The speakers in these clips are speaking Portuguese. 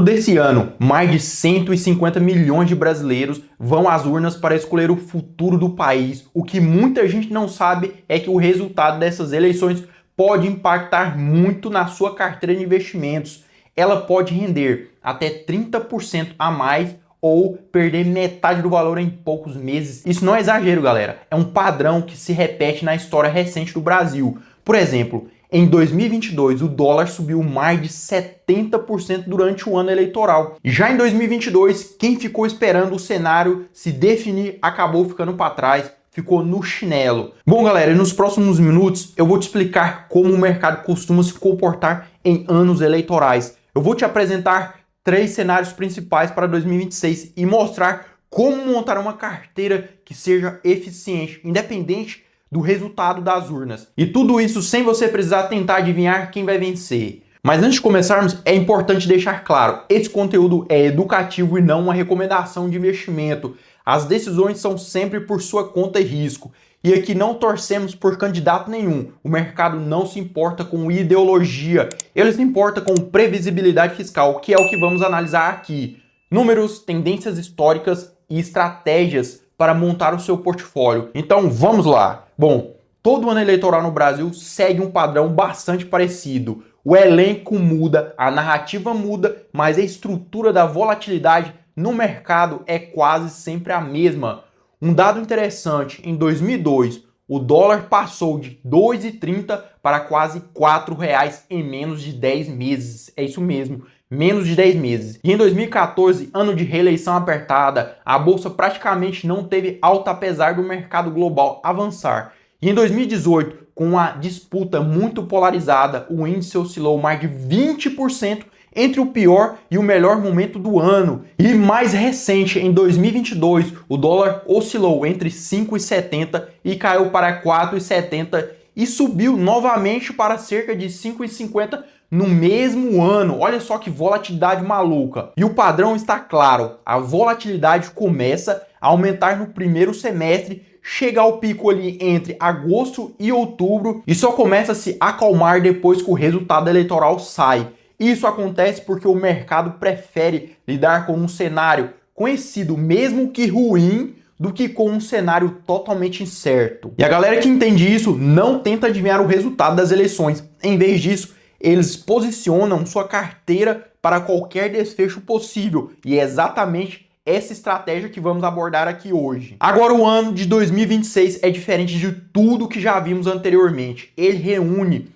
outubro desse ano, mais de 150 milhões de brasileiros vão às urnas para escolher o futuro do país. O que muita gente não sabe é que o resultado dessas eleições pode impactar muito na sua carteira de investimentos. Ela pode render até 30% a mais ou perder metade do valor em poucos meses. Isso não é exagero, galera. É um padrão que se repete na história recente do Brasil. Por exemplo, em 2022, o dólar subiu mais de 70% durante o ano eleitoral. Já em 2022, quem ficou esperando o cenário se definir acabou ficando para trás, ficou no chinelo. Bom, galera, nos próximos minutos eu vou te explicar como o mercado costuma se comportar em anos eleitorais. Eu vou te apresentar 3 cenários principais para 2026 e mostrar como montar uma carteira que seja eficiente, independente do resultado das urnas. E tudo isso sem você precisar tentar adivinhar quem vai vencer. Mas antes de começarmos, é importante deixar claro, esse conteúdo é educativo e não uma recomendação de investimento. As decisões são sempre por sua conta e risco. E aqui não torcemos por candidato nenhum. O mercado não se importa com ideologia. Ele se importa com previsibilidade fiscal, que é o que vamos analisar aqui. Números, tendências históricas e estratégias para montar o seu portfólio. Então vamos lá. Bom, todo ano eleitoral no Brasil segue um padrão bastante parecido. O elenco muda, a narrativa muda, mas a estrutura da volatilidade no mercado é quase sempre a mesma. Um dado interessante, em 2002, o dólar passou de R$ 2,30 para quase R$ 4,00 em menos de 10 meses. É isso mesmo, menos de 10 meses. E em 2014, ano de reeleição apertada, a bolsa praticamente não teve alta apesar do mercado global avançar. E em 2018, com a disputa muito polarizada, o índice oscilou mais de 20% entre o pior e o melhor momento do ano. E mais recente, em 2022, o dólar oscilou entre 5,70 e caiu para 4,70 e subiu novamente para cerca de 5,50 no mesmo ano. Olha só que volatilidade maluca. E o padrão está claro, a volatilidade começa a aumentar no primeiro semestre, chega ao pico ali entre agosto e outubro e só começa a se acalmar depois que o resultado eleitoral sai. Isso acontece porque o mercado prefere lidar com um cenário conhecido, mesmo que ruim, do que com um cenário totalmente incerto. E a galera que entende isso não tenta adivinhar o resultado das eleições. Em vez disso, eles posicionam sua carteira para qualquer desfecho possível. E é exatamente essa estratégia que vamos abordar aqui hoje. Agora, o ano de 2026 é diferente de tudo que já vimos anteriormente. Ele reúne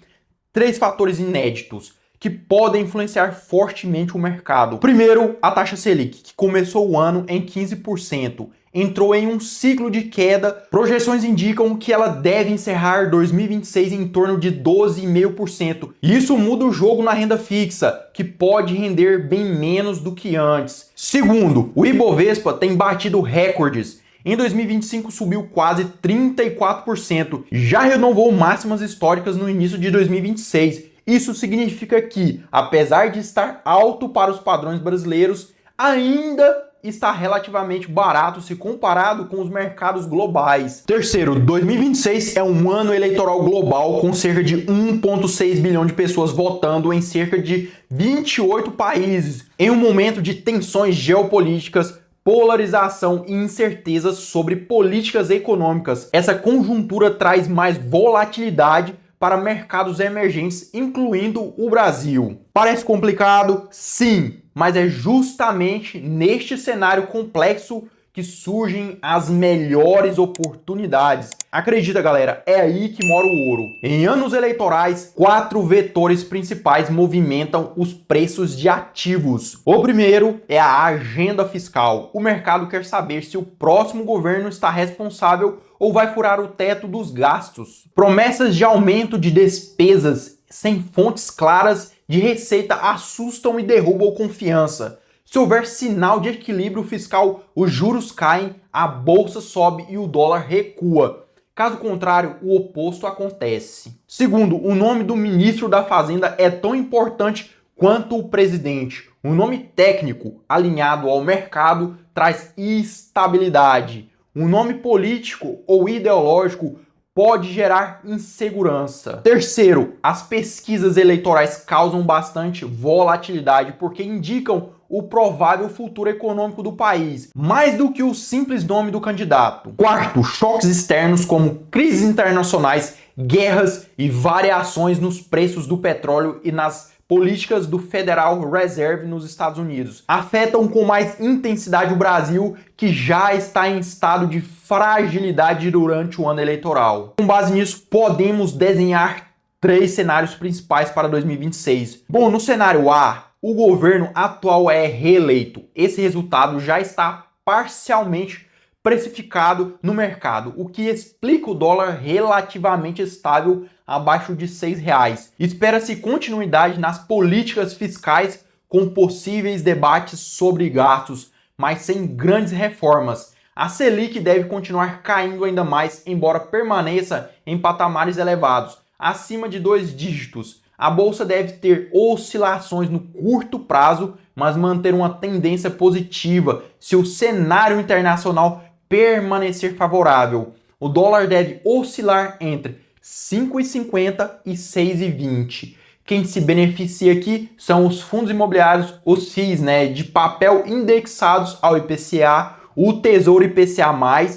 3 fatores inéditos que podem influenciar fortemente o mercado. Primeiro, a taxa Selic, que começou o ano em 15%, entrou em um ciclo de queda. Projeções indicam que ela deve encerrar 2026 em torno de 12,5%. Isso muda o jogo na renda fixa, que pode render bem menos do que antes. Segundo, o Ibovespa tem batido recordes. Em 2025 subiu quase 34%, já renovou máximas históricas no início de 2026. Isso significa que, apesar de estar alto para os padrões brasileiros, ainda está relativamente barato se comparado com os mercados globais. Terceiro, 2026 é um ano eleitoral global com cerca de 1,6 bilhão de pessoas votando em cerca de 28 países, em um momento de tensões geopolíticas, polarização e incertezas sobre políticas econômicas. Essa conjuntura traz mais volatilidade para mercados emergentes, incluindo o Brasil. Parece complicado? Sim, mas é justamente neste cenário complexo que surgem as melhores oportunidades. Acredita, galera, é aí que mora o ouro. Em anos eleitorais, 4 vetores principais movimentam os preços de ativos. O primeiro é a agenda fiscal. O mercado quer saber se o próximo governo está responsável ou vai furar o teto dos gastos. Promessas de aumento de despesas sem fontes claras de receita assustam e derrubam confiança. Se houver sinal de equilíbrio fiscal, os juros caem, a bolsa sobe e o dólar recua. Caso contrário, o oposto acontece. Segundo, o nome do ministro da Fazenda é tão importante quanto o presidente. Um nome técnico alinhado ao mercado traz estabilidade. Um nome político ou ideológico pode gerar insegurança. Terceiro, as pesquisas eleitorais causam bastante volatilidade porque indicam o provável futuro econômico do país, mais do que o simples nome do candidato. Quarto, choques externos como crises internacionais, guerras e variações nos preços do petróleo e nas políticas do Federal Reserve nos Estados Unidos afetam com mais intensidade o Brasil, que já está em estado de fragilidade durante o ano eleitoral. Com base nisso, podemos desenhar 3 cenários principais para 2026. Bom, no cenário A, o governo atual é reeleito. Esse resultado já está parcialmente precificado no mercado, o que explica o dólar relativamente estável abaixo de R$6. Espera-se continuidade nas políticas fiscais com possíveis debates sobre gastos, mas sem grandes reformas. A Selic deve continuar caindo ainda mais, embora permaneça em patamares elevados, acima de 2 dígitos. A bolsa deve ter oscilações no curto prazo, mas manter uma tendência positiva se o cenário internacional permanecer favorável. O dólar deve oscilar entre 5,50 e 6,20. Quem se beneficia aqui são os fundos imobiliários, os FIIs, de papel indexados ao IPCA, o Tesouro IPCA+,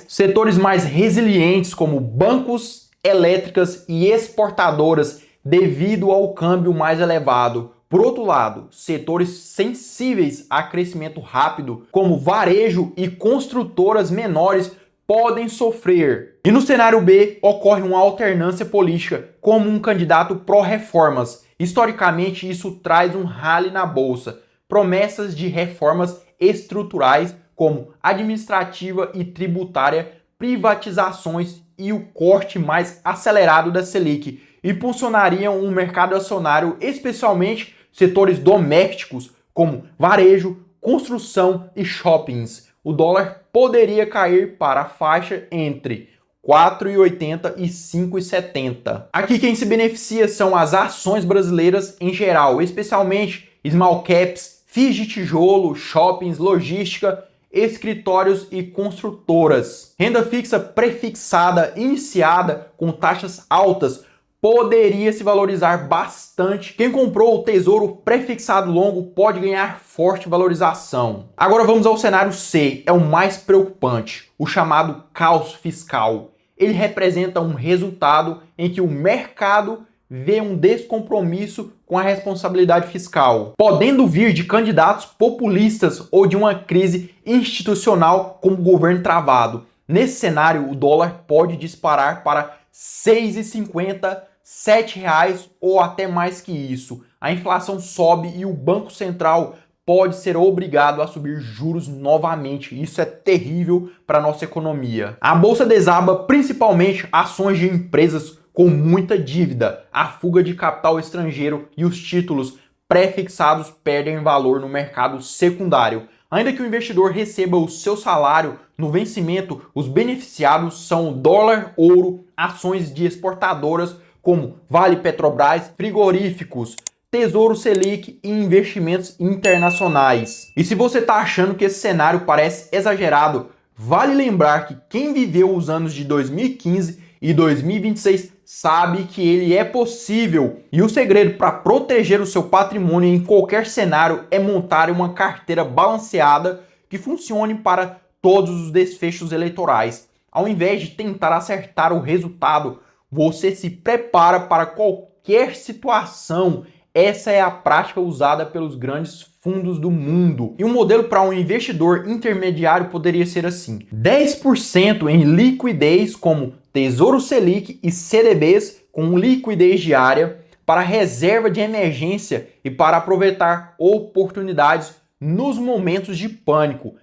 setores mais resilientes como bancos, elétricas e exportadoras devido ao câmbio mais elevado. Por outro lado, setores sensíveis a crescimento rápido, como varejo e construtoras menores, podem sofrer. E no cenário B, ocorre uma alternância política, como um candidato pró-reformas. Historicamente, isso traz um rally na bolsa. Promessas de reformas estruturais, como administrativa e tributária, privatizações e o corte mais acelerado da Selic, impulsionariam um mercado acionário, especialmente setores domésticos, como varejo, construção e shoppings. O dólar poderia cair para a faixa entre 4,80 e 5,70. Aqui quem se beneficia são as ações brasileiras em geral, especialmente small caps, FIIs de tijolo, shoppings, logística, escritórios e construtoras. Renda fixa prefixada iniciada com taxas altas poderia se valorizar bastante. Quem comprou o tesouro prefixado longo pode ganhar forte valorização. Agora vamos ao cenário C, é o mais preocupante, o chamado caos fiscal. Ele representa um resultado em que o mercado vê um descompromisso com a responsabilidade fiscal, podendo vir de candidatos populistas ou de uma crise institucional como o governo travado. Nesse cenário, o dólar pode disparar para 6,50, R$7 ou até mais que isso. A inflação sobe e o Banco Central pode ser obrigado a subir juros novamente. Isso é terrível para a nossa economia. A bolsa desaba principalmente ações de empresas com muita dívida. A fuga de capital estrangeiro e os títulos pré-fixados perdem valor no mercado secundário. Ainda que o investidor receba o seu salário no vencimento, os beneficiados são o dólar, ouro, ações de exportadoras como Vale Petrobras, frigoríficos, Tesouro Selic e investimentos internacionais. E se você está achando que esse cenário parece exagerado, vale lembrar que quem viveu os anos de 2015 e 2026 sabe que ele é possível. E o segredo para proteger o seu patrimônio em qualquer cenário é montar uma carteira balanceada que funcione para todos os desfechos eleitorais. Ao invés de tentar acertar o resultado, você se prepara para qualquer situação. Essa é a prática usada pelos grandes fundos do mundo. E um modelo para um investidor intermediário poderia ser assim: 10% em liquidez, como Tesouro Selic e CDBs com liquidez diária, para reserva de emergência e para aproveitar oportunidades nos momentos de pânico.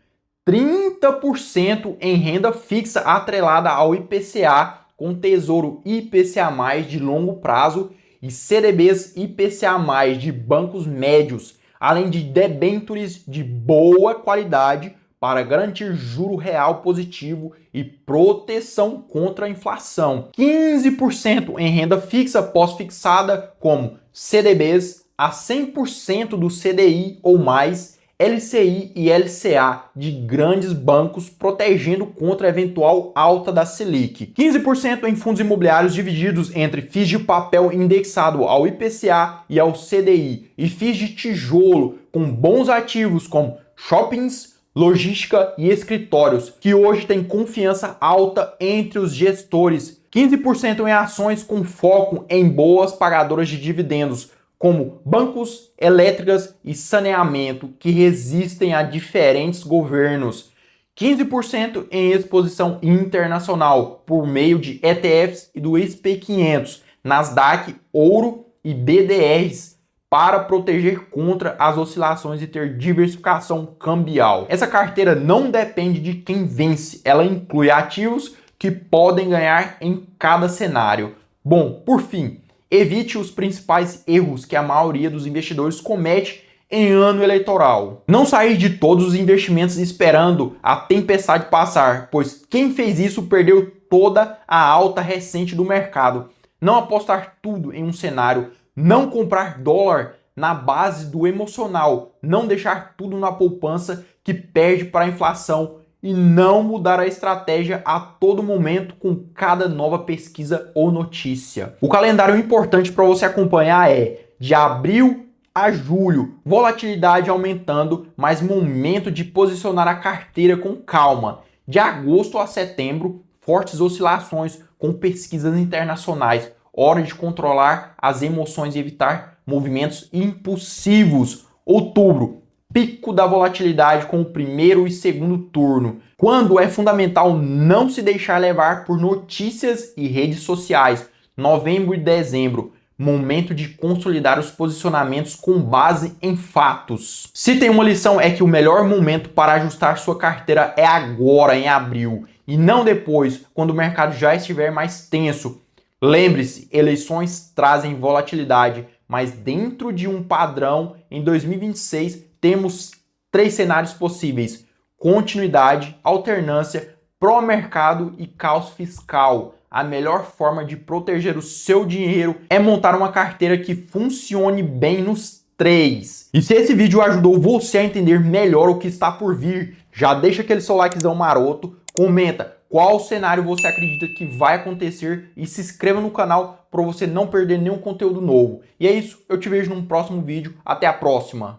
30% em renda fixa atrelada ao IPCA, com Tesouro IPCA+, de longo prazo, e CDBs IPCA+, de bancos médios, além de debêntures de boa qualidade para garantir juro real positivo e proteção contra a inflação. 15% em renda fixa pós-fixada, como CDBs, a 100% do CDI ou mais, LCI e LCA de grandes bancos protegendo contra a eventual alta da Selic. 15% em fundos imobiliários divididos entre FIIs de papel indexado ao IPCA e ao CDI e FIIs de tijolo com bons ativos como shoppings, logística e escritórios, que hoje tem confiança alta entre os gestores. 15% em ações com foco em boas pagadoras de dividendos, como bancos, elétricas e saneamento, que resistem a diferentes governos. 15% em exposição internacional, por meio de ETFs e do SP500, Nasdaq, Ouro e BDRs, para proteger contra as oscilações e ter diversificação cambial. Essa carteira não depende de quem vence, ela inclui ativos que podem ganhar em cada cenário. Bom, por fim, evite os principais erros que a maioria dos investidores comete em ano eleitoral. Não sair de todos os investimentos esperando a tempestade passar, pois quem fez isso perdeu toda a alta recente do mercado. Não apostar tudo em um cenário, não comprar dólar na base do emocional, não deixar tudo na poupança que perde para a inflação e não mudar a estratégia a todo momento com cada nova pesquisa ou notícia. O calendário importante para você acompanhar é de abril a julho, volatilidade aumentando, mas momento de posicionar a carteira com calma. De agosto a setembro, fortes oscilações com pesquisas internacionais, hora de controlar as emoções e evitar movimentos impulsivos. Outubro, pico da volatilidade com o primeiro e segundo turno, quando é fundamental não se deixar levar por notícias e redes sociais. Novembro e dezembro, momento de consolidar os posicionamentos com base em fatos. Se tem uma lição é que o melhor momento para ajustar sua carteira é agora, em abril, e não depois, quando o mercado já estiver mais tenso. Lembre-se, eleições trazem volatilidade, mas dentro de um padrão, em 2026, temos 3 cenários possíveis: continuidade, alternância, pró-mercado e caos fiscal. A melhor forma de proteger o seu dinheiro é montar uma carteira que funcione bem nos 3. E se esse vídeo ajudou você a entender melhor o que está por vir, já deixa aquele seu likezão maroto, comenta qual cenário você acredita que vai acontecer e se inscreva no canal para você não perder nenhum conteúdo novo. E é isso, eu te vejo num próximo vídeo. Até a próxima!